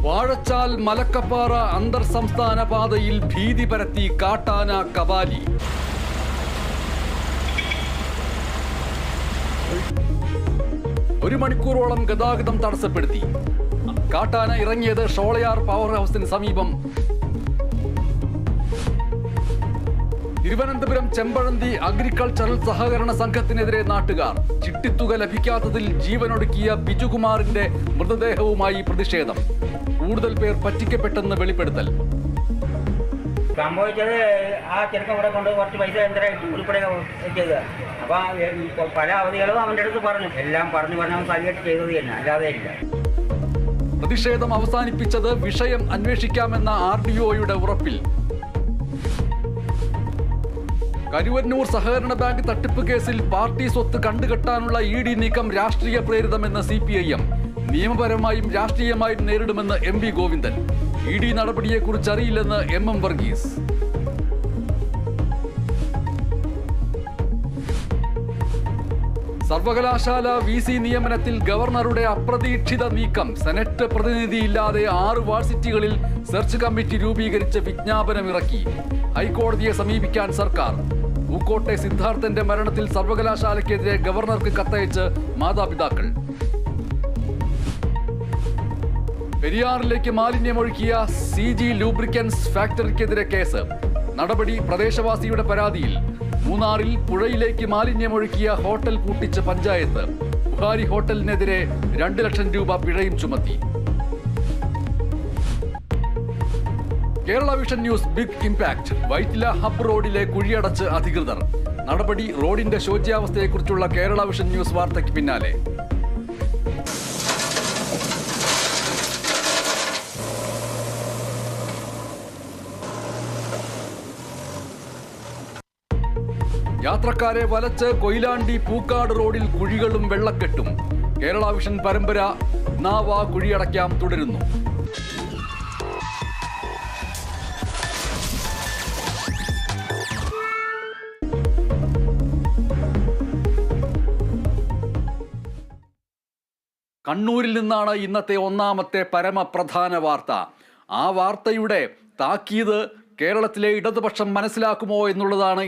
വാഴച്ചാൽ മലക്കപ്പാറ അന്തർ സംസ്ഥാന പാതയിൽ ഭീതി പരത്തി കാട്ടാന കബാലി. ഒരു മണിക്കൂറോളം ഗതാഗതം തടസ്സപ്പെടുത്തി. കാട്ടാന ഇറങ്ങിയത് ഷോളയാർ പവർ ഹൗസിന് സമീപം. തിരുവനന്തപുരം ചെമ്പഴന്തി അഗ്രികൾച്ചറൽ സഹകരണ സംഘത്തിനെതിരെ നാട്ടുകാർ. ചിട്ടിത്തുക ലഭിക്കാത്തതിൽ ജീവനൊടുക്കിയ ബിജുകുമാറിന്റെ മൃതദേഹവുമായി പ്രതിഷേധം. കൂടുതൽ പേർ പറ്റിക്കപ്പെട്ടെന്ന് വെളിപ്പെടുത്തൽ. സംഭവിച്ചത് ആ ചെറുക്കൻ ഇവിടെ കൊണ്ട് കുറച്ച് പൈസ ഉൾപ്പെടെ ചെയ്തത്. അപ്പം പല അവധികളും അവൻ്റെ അടുത്ത് പറഞ്ഞു. എല്ലാം പറഞ്ഞു അവൻ കൈകെട്ട് ചെയ്തത് തന്നെ, അല്ലാതെ ഇല്ല. പ്രതിഷേധം അവസാനിപ്പിച്ചത് വിഷയം അന്വേഷിക്കാമെന്ന RDOയുടെ ഉറപ്പിൽ. കരുവന്നൂർ സഹകരണ ബാങ്ക് തട്ടിപ്പ് കേസിൽ പാർട്ടി സ്വത്ത് കണ്ടുകെട്ടാനുള്ള ED നീക്കം രാഷ്ട്രീയ പ്രേരിതമെന്ന് CPIM. നിയമപരമായും രാഷ്ട്രീയമായും നേരിടുമെന്ന് MV ഗോവിന്ദൻ. ED നടപടിയെക്കുറിച്ച് അറിയില്ലെന്ന് MM വർഗീസ്. സർവകലാശാല VC നിയമനത്തിൽ ഗവർണറുടെ അപ്രതീക്ഷിത നീക്കം. സെനറ്റ് പ്രതിനിധിയില്ലാതെ 6 വാഴ്സിറ്റികളിൽ സെർച്ച് കമ്മിറ്റി രൂപീകരിച്ച് വിജ്ഞാപനമിറക്കി. ഹൈക്കോടതിയെ സമീപിക്കാൻ സർക്കാർ. പൂക്കോട്ടെ സിദ്ധാർത്ഥന്റെ മരണത്തിൽ സർവകലാശാലയ്ക്കെതിരെ ഗവർണർക്ക് കത്തയച്ച് മാതാപിതാക്കൾ. പെരിയാറിലേക്ക് മാലിന്യമൊഴുക്കിയ CG ലൂബ്രിക്കൻസ് ഫാക്ടറിക്കെതിരെ കേസ്. നടപടി പ്രദേശവാസിയുടെ പരാതിയിൽ. മൂന്നാറിൽ പുഴയിലേക്ക് മാലിന്യമൊഴുക്കിയ ഹോട്ടൽ പൂട്ടിച്ച പഞ്ചായത്ത്. ബുഹാരി ഹോട്ടലിനെതിരെ 2 ലക്ഷം രൂപ പിഴയും ചുമത്തി. Kerala vision news big impact. Vyttila hub റോഡിലെ കുഴിയടച്ച് അധികൃതർ. നടപടി റോഡിന്റെ ശോച്യാവസ്ഥയെക്കുറിച്ചുള്ള കേരള വിഷൻ ന്യൂസ് വാർത്തയ്ക്ക് പിന്നാലെ. യാത്രക്കാരെ വലച്ച് കൊയിലാണ്ടി പൂക്കാട് റോഡിൽ കുഴികളും വെള്ളക്കെട്ടും. കേരള വിഷൻ പരമ്പര നാവ കുഴിയടയ്ക്കാം തുടരുന്നു. കണ്ണൂരിൽ നിന്നാണ് ഇന്നത്തെ ഒന്നാമത്തെ പരമപ്രധാന വാർത്ത. ആ വാർത്തയുടെ താക്കീത് കേരളത്തിലെ ഇടതുപക്ഷം മനസ്സിലാക്കുമോ എന്നുള്ളതാണ്